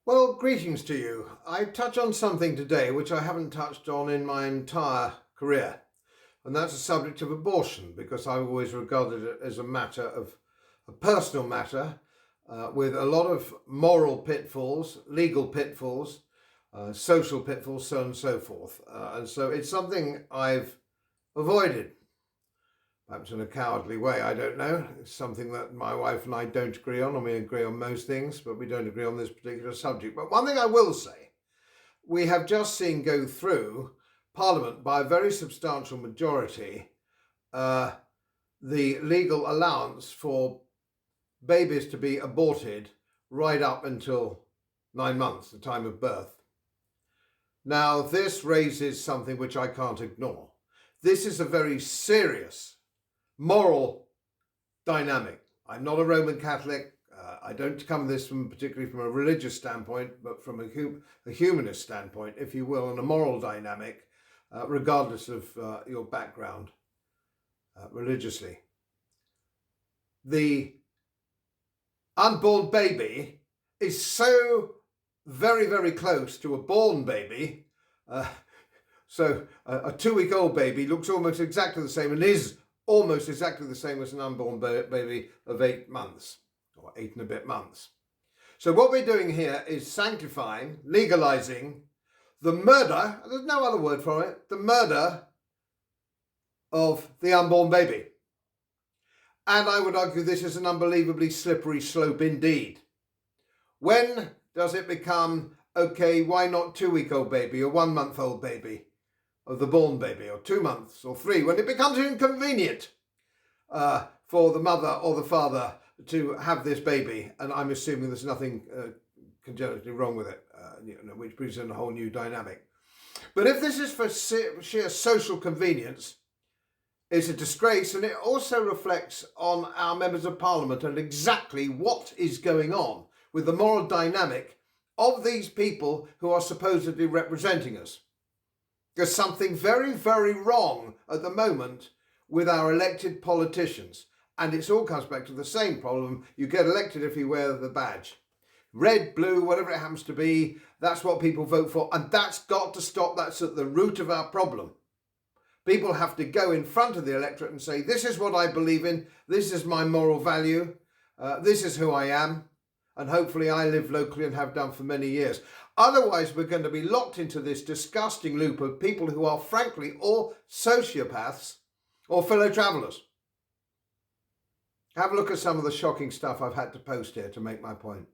Well, greetings to you. I touch on something today which I haven't touched on in my entire career, and that's the subject of abortion, because I've always regarded it as a personal matter, with a lot of moral pitfalls, legal pitfalls, social pitfalls, so on and so forth. And so it's something I've avoided, perhaps in a cowardly way, I don't know. It's something that my wife and I don't agree on, and we agree on most things, but we don't agree on this particular subject. But one thing I will say, we have just seen go through Parliament by a very substantial majority the legal allowance for babies to be aborted right up until 9 months, the time of birth. Now, this raises something which I can't ignore. This is a very serious moral dynamic. I'm not a Roman Catholic. I don't come this particularly from a religious standpoint, but from a humanist standpoint, if you will, and a moral dynamic, regardless of your background religiously. The unborn baby is so very, very close to a born baby. So a 2-week-old baby looks almost exactly the same and is almost exactly the same as an unborn baby of 8 months, or 8 and a bit months. So what we're doing here is sanctifying, legalising the murder, there's no other word for it, the murder of the unborn baby. And I would argue this is an unbelievably slippery slope indeed. When does it become, okay, why not 2-week-old baby or 1-month-old baby? Of the born baby, or 2 months or 3, when it becomes inconvenient for the mother or the father to have this baby, and I'm assuming there's nothing congenitally wrong with it, which brings in a whole new dynamic. But if this is for sheer social convenience, it's a disgrace, and it also reflects on our members of Parliament and exactly what is going on with the moral dynamic of these people who are supposedly representing us. There's something very, very wrong at the moment with our elected politicians. And it all comes back to the same problem. You get elected if you wear the badge. Red, blue, whatever it happens to be, that's what people vote for. And that's got to stop. That's at the root of our problem. People have to go in front of the electorate and say, this is what I believe in. This is my moral value. This is who I am. And hopefully I live locally and have done for many years. Otherwise, we're going to be locked into this disgusting loop of people who are frankly all sociopaths or fellow travellers. Have a look at some of the shocking stuff I've had to post here to make my point.